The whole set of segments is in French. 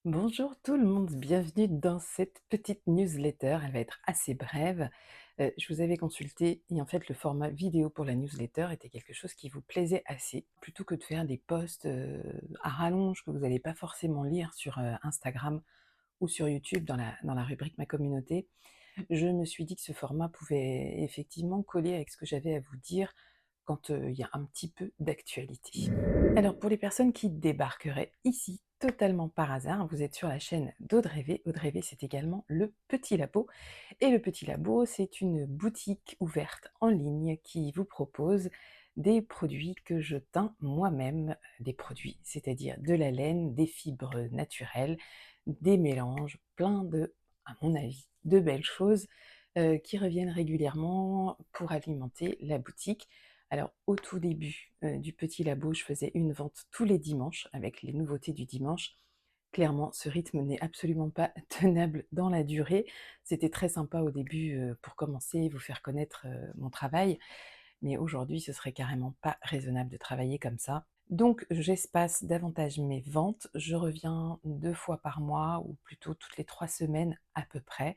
Bonjour tout le monde, bienvenue dans cette petite newsletter. Elle va être assez brève. Je vous avais consulté et en fait le format vidéo pour la newsletter était quelque chose qui vous plaisait assez. Plutôt que de faire des posts à rallonge que vous n'allez pas forcément lire sur Instagram ou sur YouTube dans la rubrique Ma communauté, je me suis dit que ce format pouvait effectivement coller avec ce que j'avais à vous dire quand il y a un petit peu d'actualité. Alors pour les personnes qui débarqueraient ici totalement par hasard, vous êtes sur la chaîne d'Audrey V. Audrey V, c'est également le Petit Labo. Et le Petit Labo, c'est une boutique ouverte en ligne qui vous propose des produits que je teins moi-même, des produits, c'est-à-dire de la laine, des fibres naturelles, des mélanges, plein de, à mon avis, de belles choses qui reviennent régulièrement pour alimenter la boutique. Alors au tout début du Petit Labo, je faisais une vente tous les dimanches avec les nouveautés du dimanche. Clairement, ce rythme n'est absolument pas tenable dans la durée. C'était très sympa au début, pour commencer, vous faire connaître, mon travail, mais aujourd'hui, ce serait carrément pas raisonnable de travailler comme ça. Donc j'espace davantage mes ventes, je reviens 2 fois par mois ou plutôt toutes les 3 semaines à peu près.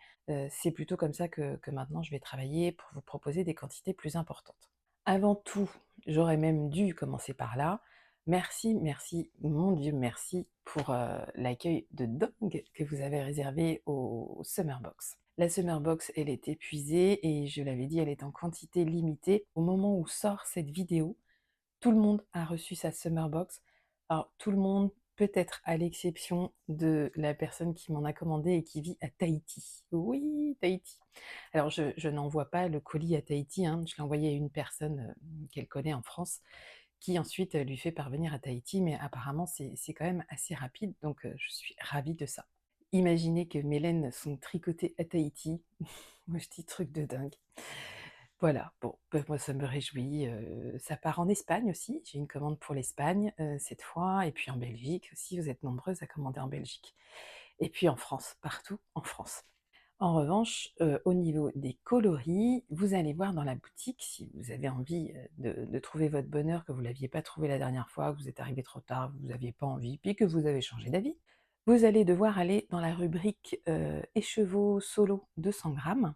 C'est plutôt comme ça que maintenant je vais travailler pour vous proposer des quantités plus importantes. Avant tout, j'aurais même dû commencer par là. Merci, merci, mon Dieu merci pour, l'accueil de dingue que vous avez réservé au Summer Box. La Summer Box, elle est épuisée et je l'avais dit, elle est en quantité limitée. Au moment où sort cette vidéo, tout le monde a reçu sa Summer Box. Alors tout le monde, peut-être à l'exception de la personne qui m'en a commandé et qui vit à Tahiti. Oui, Tahiti. Alors je n'envoie pas le colis à Tahiti, hein, je l'ai envoyé à une personne, qu'elle connaît en France, qui ensuite, lui fait parvenir à Tahiti, mais apparemment c'est quand même assez rapide, donc je suis ravie de ça. Imaginez que mes laines sont tricotées à Tahiti. Moi je dis truc de dingue. Voilà, bon, bah, moi ça me réjouit, ça part en Espagne aussi, j'ai une commande pour l'Espagne, cette fois et puis en Belgique aussi, vous êtes nombreuses à commander en Belgique et puis en France, partout en France. En revanche, au niveau des coloris, vous allez voir dans la boutique, si vous avez envie, de trouver votre bonheur, que vous ne l'aviez pas trouvé la dernière fois, que vous êtes arrivé trop tard, que vous n'aviez pas envie, puis que vous avez changé d'avis, vous allez devoir aller dans la rubrique, écheveaux solo 200 grammes.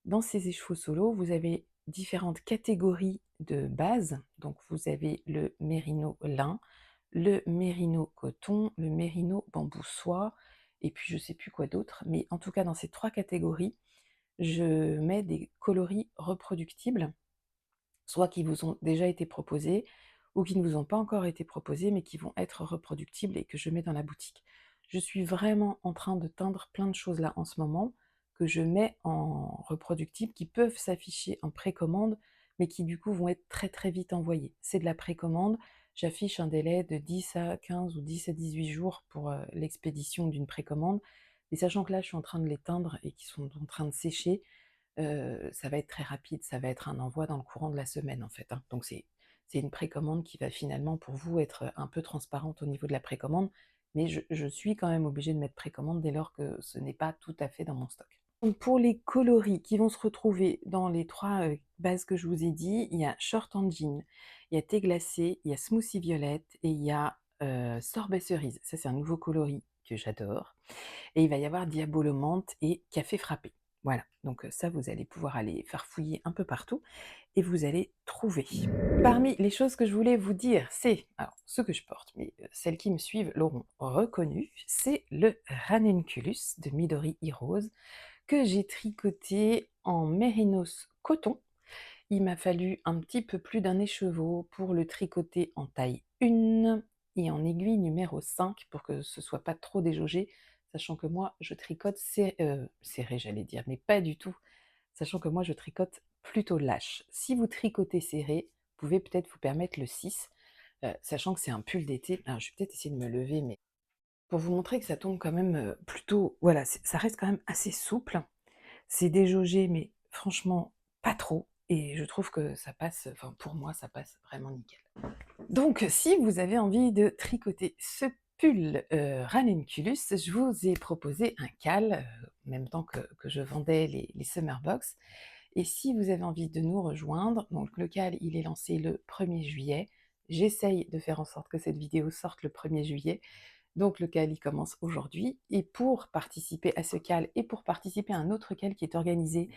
Dans ces écheveaux solos, vous avez différentes catégories de base. Donc vous avez le mérino lin, le mérino coton, le mérino bambou soie, et puis je sais plus quoi d'autre. Mais en tout cas, dans ces 3 catégories, je mets des coloris reproductibles, soit qui vous ont déjà été proposés ou qui ne vous ont pas encore été proposés, mais qui vont être reproductibles et que je mets dans la boutique. Je suis vraiment en train de teindre plein de choses là en ce moment, que je mets en reproductibles, qui peuvent s'afficher en précommande, mais qui du coup vont être très très vite envoyés. C'est de la précommande, j'affiche un délai de 10 à 15 ou 10 à 18 jours pour l'expédition d'une précommande, et sachant que là je suis en train de les teindre et qu'ils sont en train de sécher, ça va être très rapide, ça va être un envoi dans le courant de la semaine, en fait, hein. Donc c'est une précommande qui va finalement pour vous être un peu transparente au niveau de la précommande, mais je suis quand même obligée de mettre précommande dès lors que ce n'est pas tout à fait dans mon stock. Donc pour les coloris qui vont se retrouver dans les 3 bases que je vous ai dit, il y a Short en Jean, il y a Thé glacé, il y a Smoothie violette et il y a, Sorbet cerise. Ça, c'est un nouveau coloris que j'adore et il va y avoir Diabolo menthe et Café frappé. Voilà, donc ça, vous allez pouvoir aller farfouiller un peu partout et vous allez trouver. Parmi les choses que je voulais vous dire, c'est, alors ce que je porte, mais celles qui me suivent l'auront reconnu, c'est le Ranunculus de Midori Heroes que j'ai tricoté en mérinos coton. Il m'a fallu un petit peu plus d'un écheveau pour le tricoter en taille 1 et en aiguille numéro 5 pour que ce soit pas trop déjaugé, sachant que moi je tricote serré j'allais dire, mais pas du tout, sachant que moi je tricote plutôt lâche. Si vous tricotez serré, vous pouvez peut-être vous permettre le 6, sachant que c'est un pull d'été. Alors je vais peut-être essayer de me lever, mais pour vous montrer que ça tombe quand même, plutôt voilà, ça reste quand même assez souple. C'est déjaugé, mais franchement pas trop et je trouve que ça passe, enfin pour moi ça passe vraiment nickel. Donc si vous avez envie de tricoter ce pull, Ranunculus, je vous ai proposé un cal, en même temps que je vendais les Summer Box, et si vous avez envie de nous rejoindre, donc le cal il est lancé le 1er juillet. J'essaye de faire en sorte que cette vidéo sorte le 1er juillet. Donc le CAL, il commence aujourd'hui et pour participer à ce CAL et pour participer à un autre CAL qui est organisé,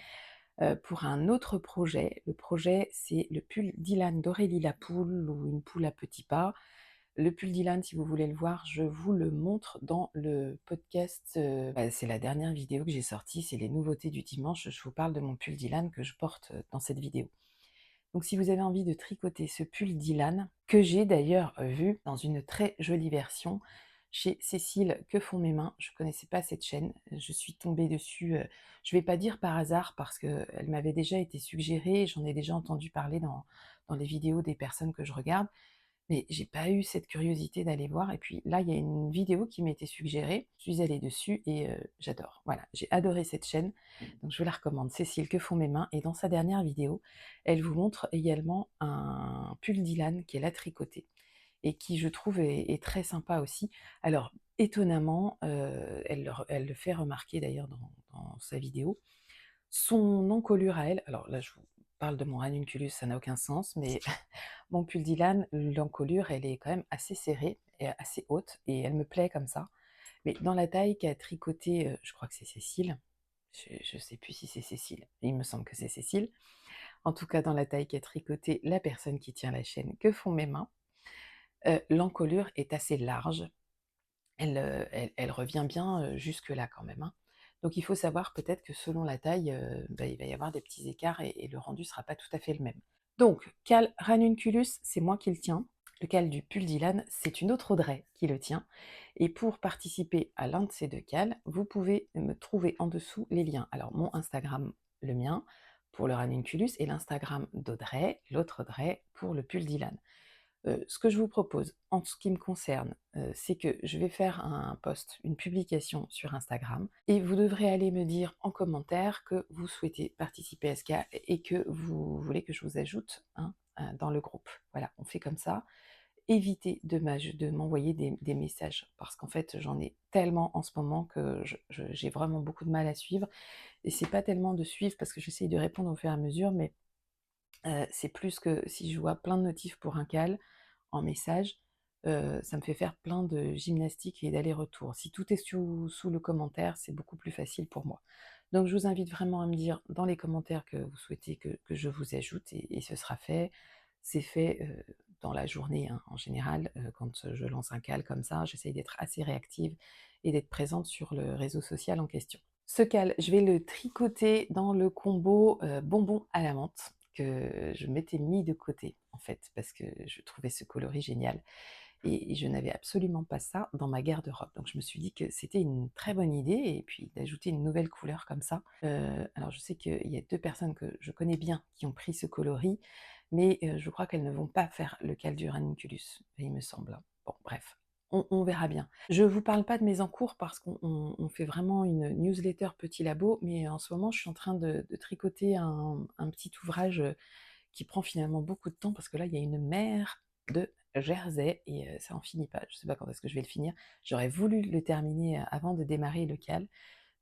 pour un autre projet, le projet c'est le pull Dylan d'Aurélie la poule ou une poule à petits pas. Le pull Dylan, si vous voulez le voir, je vous le montre dans le podcast, c'est la dernière vidéo que j'ai sortie, c'est les nouveautés du dimanche. Je vous parle de mon pull Dylan que je porte, dans cette vidéo. Donc si vous avez envie de tricoter ce pull Dylan, que j'ai d'ailleurs vu dans une très jolie version chez Cécile Que font mes mains, je ne connaissais pas cette chaîne, je suis tombée dessus, je ne vais pas dire par hasard parce qu'elle m'avait déjà été suggérée, j'en ai déjà entendu parler dans les vidéos des personnes que je regarde, mais j'ai pas eu cette curiosité d'aller voir et puis là, il y a une vidéo qui m'a été suggérée, je suis allée dessus et j'adore. Voilà, j'ai adoré cette chaîne, donc je vous la recommande. Cécile Que font mes mains et dans sa dernière vidéo, elle vous montre également un pull Dylan qui est là tricoté et qui je trouve est très sympa aussi. Alors étonnamment, elle le fait remarquer d'ailleurs dans sa vidéo, son encolure à elle, alors là je vous parle de mon ranunculus, ça n'a aucun sens, mais mon pull Dylan, l'encolure, elle est quand même assez serrée et assez haute et elle me plaît comme ça. Mais dans la taille qu'a tricotée, je crois que c'est Cécile, je sais plus si c'est Cécile, il me semble que c'est Cécile. En tout cas, dans la taille qu'a tricotée la personne qui tient la chaîne Que font mes mains, l'encolure est assez large. Elle revient bien, jusque-là quand même, hein. Donc il faut savoir peut-être que selon la taille, il va y avoir des petits écarts et le rendu sera pas tout à fait le même. Donc Cal Ranunculus, c'est moi qui le tiens. Le cal du pull Dylan, c'est une autre Audrey qui le tient. Et pour participer à l'un de ces 2 cals, vous pouvez me trouver en dessous les liens. Alors mon Instagram, le mien, pour le Ranunculus et l'Instagram d'Audrey, l'autre Audrey, pour le pull Dylan. Ce que je vous propose, en ce qui me concerne, c'est que je vais faire un post, une publication sur Instagram et vous devrez aller me dire en commentaire que vous souhaitez participer à ce cas et que vous voulez que je vous ajoute, hein, dans le groupe. Voilà, on fait comme ça. Évitez de m'envoyer des messages parce qu'en fait, j'en ai tellement en ce moment que j'ai vraiment beaucoup de mal à suivre et c'est pas tellement de suivre parce que j'essaye de répondre au fur et à mesure, mais c'est plus que si je vois plein de notifs pour un cal en message, ça me fait faire plein de gymnastique et d'aller-retour. Si tout est sous le commentaire, c'est beaucoup plus facile pour moi. Donc je vous invite vraiment à me dire dans les commentaires que vous souhaitez que je vous ajoute et ce sera fait. C'est fait, dans la journée, hein, en général, quand, je lance un cal comme ça, j'essaye d'être assez réactive et d'être présente sur le réseau social en question. Ce cal, je vais le tricoter dans le combo, bonbon à la menthe que je m'étais mis de côté, en fait, parce que je trouvais ce coloris génial et je n'avais absolument pas ça dans ma garde-robe. Donc je me suis dit que c'était une très bonne idée et puis d'ajouter une nouvelle couleur comme ça. Alors je sais qu'il y a 2 personnes que je connais bien qui ont pris ce coloris, mais je crois qu'elles ne vont pas faire le cal du ranunculus, il me semble, hein. Bon bref, on verra bien. Je vous parle pas de mes encours parce qu'on fait vraiment une newsletter Petit Labo, mais en ce moment je suis en train de tricoter un petit ouvrage, qui prend finalement beaucoup de temps parce que là, il y a une mer de jersey et ça en finit pas. Je sais pas quand est-ce que je vais le finir. J'aurais voulu le terminer, avant de démarrer le cal.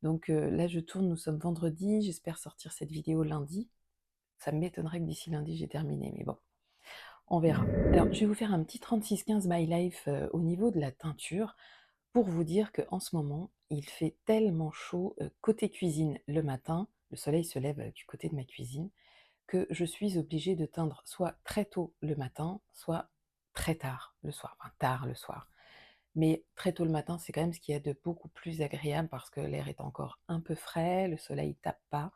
Donc là, je tourne, nous sommes vendredi, j'espère sortir cette vidéo lundi. Ça m'étonnerait que d'ici lundi, j'ai terminé, mais bon, on verra. Alors, je vais vous faire un petit 36-15 My Life, au niveau de la teinture, pour vous dire qu'en ce moment, il fait tellement chaud, côté cuisine le matin, le soleil se lève, du côté de ma cuisine, que je suis obligée de teindre soit très tôt le matin, soit très tard le soir, enfin tard le soir. Mais très tôt le matin, c'est quand même ce qu'il y a de beaucoup plus agréable parce que l'air est encore un peu frais, le soleil tape pas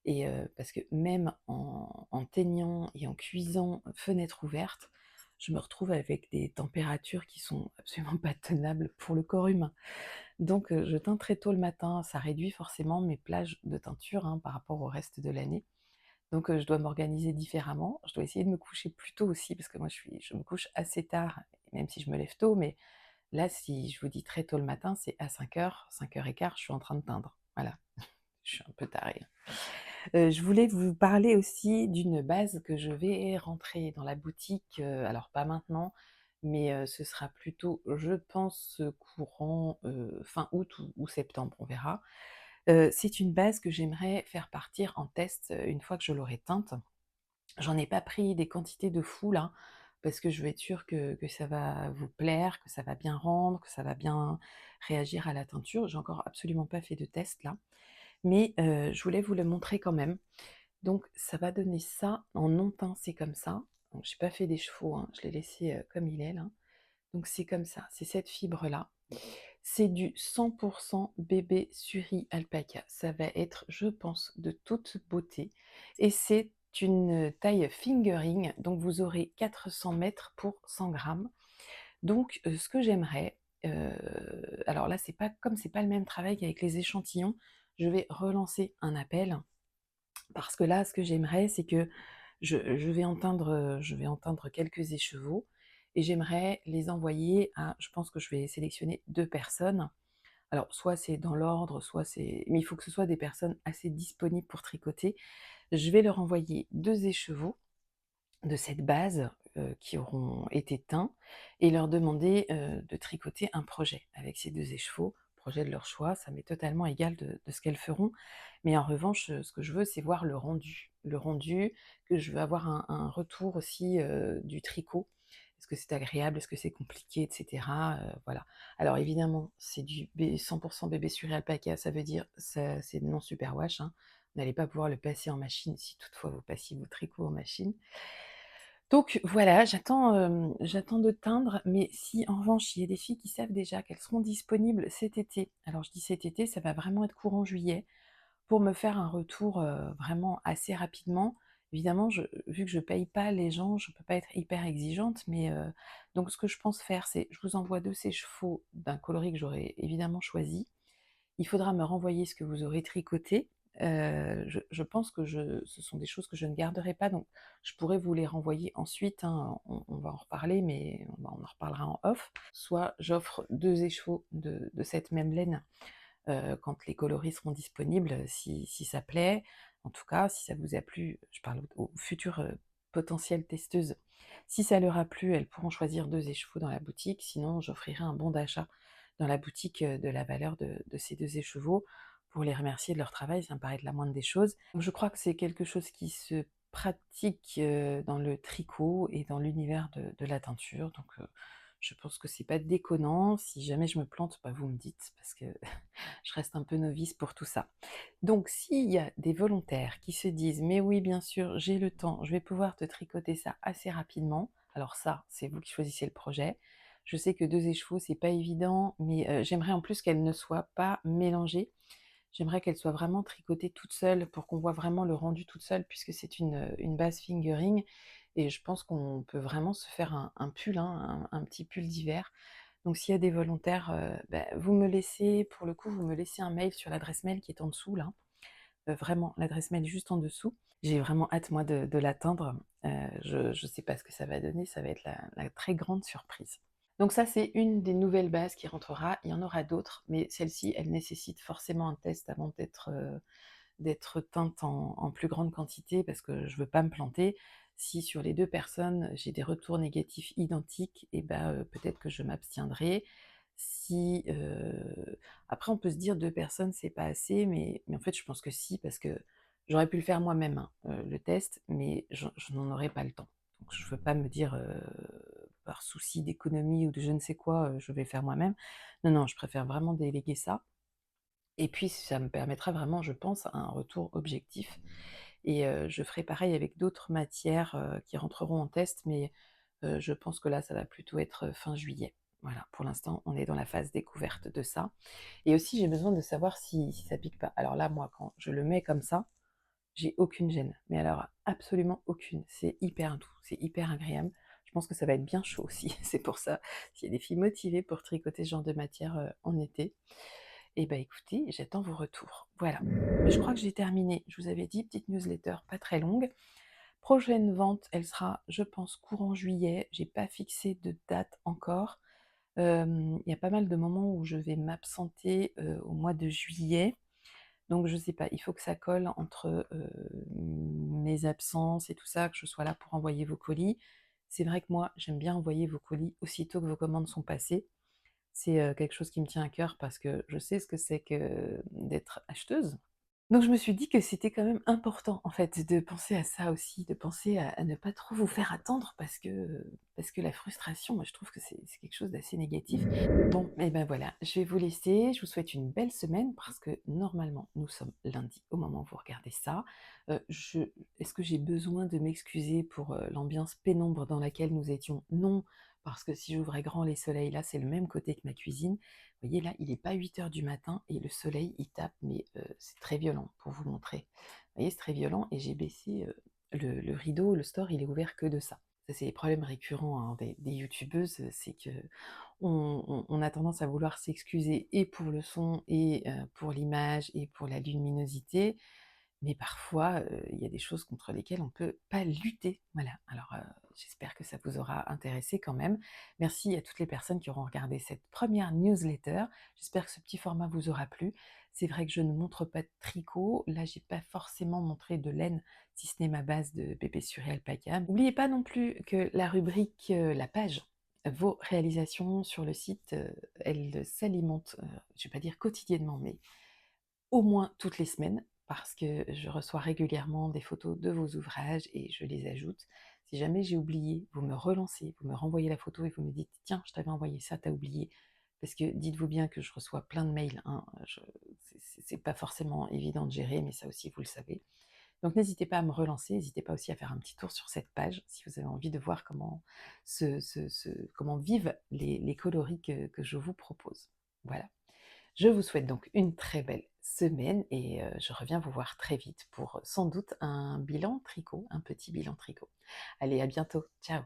et parce que même en teignant et en cuisant fenêtre ouverte, je me retrouve avec des températures qui sont absolument pas tenables pour le corps humain. Donc je teins très tôt le matin, ça réduit forcément mes plages de teinture, hein, par rapport au reste de l'année. Donc je dois m'organiser différemment. Je dois essayer de me coucher plus tôt aussi parce que moi je me couche assez tard, même si je me lève tôt, mais là, si je vous dis très tôt le matin, c'est à 5h, 5h15, je suis en train de teindre. Voilà, je suis un peu tarée, hein. Je voulais vous parler aussi d'une base que je vais rentrer dans la boutique, alors pas maintenant, mais ce sera plutôt, je pense, courant, fin août ou septembre, on verra. C'est une base que j'aimerais faire partir en test, une fois que je l'aurai teinte. J'en ai pas pris des quantités de fou là, parce que je veux être sûre que ça va vous plaire, que ça va bien rendre, que ça va bien réagir à la teinture. J'ai encore absolument pas fait de test là, mais je voulais vous le montrer quand même. Donc ça va donner ça en non teint, c'est comme ça. Donc j'ai pas fait des chevaux, hein, je l'ai laissé, comme il est là. Donc c'est comme ça, c'est cette fibre-là. C'est du 100 bébé Suri alpaca. Ça va être, je pense, de toute beauté et c'est une taille fingering, donc vous aurez 400 mètres pour 100 grammes. Donc ce que j'aimerais, alors là, c'est pas comme c'est pas le même travail qu'avec les échantillons, je vais relancer un appel parce que là, ce que j'aimerais, c'est que je vais entendre quelques écheveaux et j'aimerais les envoyer à je pense que je vais sélectionner 2 personnes. Alors soit c'est dans l'ordre, soit c'est mais il faut que ce soit des personnes assez disponibles pour tricoter. Je vais leur envoyer 2 écheveaux de cette base, qui auront été teints et leur demander, de tricoter un projet avec ces 2 écheveaux, projet de leur choix, ça m'est totalement égal de ce qu'elles feront. Mais en revanche, ce que je veux, c'est voir le rendu. Le rendu, que je veux avoir un retour aussi, du tricot. Est-ce que c'est agréable? Est-ce que c'est compliqué? Et cetera, voilà. Alors évidemment, c'est du 100 bébé sur alpaca, ça veut dire ça c'est non superwash, hein. Vous n'allez pas pouvoir le passer en machine si toutefois vous passiez vos tricots en machine. Donc voilà, j'attends de teindre, mais si en revanche, il y a des filles qui savent déjà qu'elles seront disponibles cet été, alors je dis cet été, ça va vraiment être courant juillet, pour me faire un retour, vraiment assez rapidement. Évidemment, vu que je paye pas les gens, je peux pas être hyper exigeante, mais donc ce que je pense faire, c'est je vous envoie 2 sèche-chevaux d'un coloris que j'aurais évidemment choisi. Il faudra me renvoyer ce que vous aurez tricoté. Je pense que ce sont des choses que je ne garderai pas, donc je pourrais vous les renvoyer ensuite, hein, on va en reparler, mais on en reparlera en off. Soit j'offre 2 écheveaux de cette même laine, quand les coloris seront disponibles, si ça plaît. En tout cas, si ça vous a plu, je parle aux futures, potentielles testeuses. Si ça leur a plu, elles pourront choisir 2 écheveaux dans la boutique, sinon j'offrirai un bon d'achat dans la boutique, de la valeur de ces 2 écheveaux pour les remercier de leur travail, ça me paraît être la moindre des choses. Donc je crois que c'est quelque chose qui se pratique, dans le tricot et dans l'univers de la teinture, donc je pense que c'est pas déconnant. Si jamais je me plante, bah, vous me dites parce que je reste un peu novice pour tout ça. Donc s'il y a des volontaires qui se disent: «Mais oui, bien sûr, j'ai le temps, je vais pouvoir te tricoter ça assez rapidement», alors ça, c'est vous qui choisissez le projet. Je sais que 2 écheveaux, c'est pas évident, mais j'aimerais en plus qu'elles ne soient pas mélangées. J'aimerais qu'elles soient vraiment tricotées toutes seules pour qu'on voit vraiment le rendu toute seule puisque c'est une base fingering et je pense qu'on peut vraiment se faire un pull, hein, un petit pull d'hiver. Donc s'il y a des volontaires, bah, vous me laissez pour le coup, vous me laissez un mail sur l'adresse mail qui est en dessous là, vraiment l'adresse mail juste en dessous. J'ai vraiment hâte moi de l'atteindre, je sais pas ce que ça va donner, ça va être la très grande surprise. Donc ça, c'est une des nouvelles bases qui rentrera. Il y en aura d'autres, mais celle-ci, elle nécessite forcément un test avant d'être teinte en plus grande quantité parce que je veux pas me planter. Si sur les 2 personnes, j'ai des retours négatifs identiques et bah, peut-être que je m'abstiendrai. Si, après on peut se dire 2 personnes, c'est pas assez, mais en fait, je pense que si, parce que j'aurais pu le faire moi-même, hein, le test, mais je n'en aurais pas le temps. Donc je veux pas me dire, par souci d'économie ou de je ne sais quoi, je vais le faire moi-même. Non, non, je préfère vraiment déléguer ça et puis ça me permettra vraiment, je pense, un retour objectif et je ferai pareil avec d'autres matières, qui rentreront en test, mais je pense que là, ça va plutôt être, fin juillet. Voilà, pour l'instant, on est dans la phase découverte de ça et aussi j'ai besoin de savoir si ça pique pas. Alors là, moi, quand je le mets comme ça, j'ai aucune gêne, mais alors absolument aucune. C'est hyper doux, c'est hyper agréable. Je pense que ça va être bien chaud aussi. C'est pour ça, s'il y a des filles motivées pour tricoter ce genre de matière, en été, et bah, écoutez, j'attends vos retours. Voilà. Je crois que j'ai terminé. Je vous avais dit, petite newsletter pas très longue. Prochaine vente, elle sera, je pense, courant juillet. J'ai pas fixé de date encore. Il y a pas mal de moments où je vais m'absenter, au mois de juillet. Donc je sais pas, il faut que ça colle entre, mes absences et tout ça, que je sois là pour envoyer vos colis. C'est vrai que moi, j'aime bien envoyer vos colis aussitôt que vos commandes sont passées. C'est, quelque chose qui me tient à cœur parce que je sais ce que c'est que d'être acheteuse Donc je me suis dit que c'était quand même important, en fait, de penser à ça aussi, de penser à ne pas trop vous faire attendre parce que la frustration, moi, je trouve que c'est quelque chose d'assez négatif. Bon, et ben, voilà, je vais vous laisser. Je vous souhaite une belle semaine parce que normalement, nous sommes lundi au moment où vous regardez ça. Je Est-ce que j'ai besoin de m'excuser pour, l'ambiance pénombre dans laquelle nous étions? Non, parce que si j'ouvrais grand les soleils, là, c'est le même côté que ma cuisine. Vous voyez là, il est pas 8 heures du matin et le soleil il tape, mais c'est très violent pour vous montrer. Vous voyez, c'est très violent et j'ai baissé, le rideau, le store il est ouvert que de ça. Ça c'est les problèmes récurrents, hein, des youtubeuses, c'est qu'on a tendance à vouloir s'excuser et pour le son et pour l'image et pour la luminosité, mais parfois, il y a des choses contre lesquelles on ne peut pas lutter. Voilà, alors, j'espère que ça vous aura intéressé quand même. Merci à toutes les personnes qui auront regardé cette première newsletter. J'espère que ce petit format vous aura plu. C'est vrai que je ne montre pas de tricot. Là, j'ai pas forcément montré de laine, si ce n'est ma base de pépé suré alpaca. N'oubliez pas non plus que la rubrique, la page, vos réalisations sur le site, elle s'alimente, je vais pas dire quotidiennement, mais au moins toutes les semaines, parce que je reçois régulièrement des photos de vos ouvrages et je les ajoute. Si jamais j'ai oublié, vous me relancez, vous me renvoyez la photo et vous me dites: «Tiens, je t'avais envoyé ça, t'as oublié». Parce que dites-vous bien que je reçois plein de mails, hein, c'est pas forcément évident de gérer, mais ça aussi vous le savez. Donc n'hésitez pas à me relancer, n'hésitez pas aussi à faire un petit tour sur cette page si vous avez envie de voir comment vivent les coloris que je vous propose. Voilà. Je vous souhaite donc une très belle semaine et je reviens vous voir très vite pour sans doute un bilan tricot, un petit bilan tricot. Allez, à bientôt. Ciao.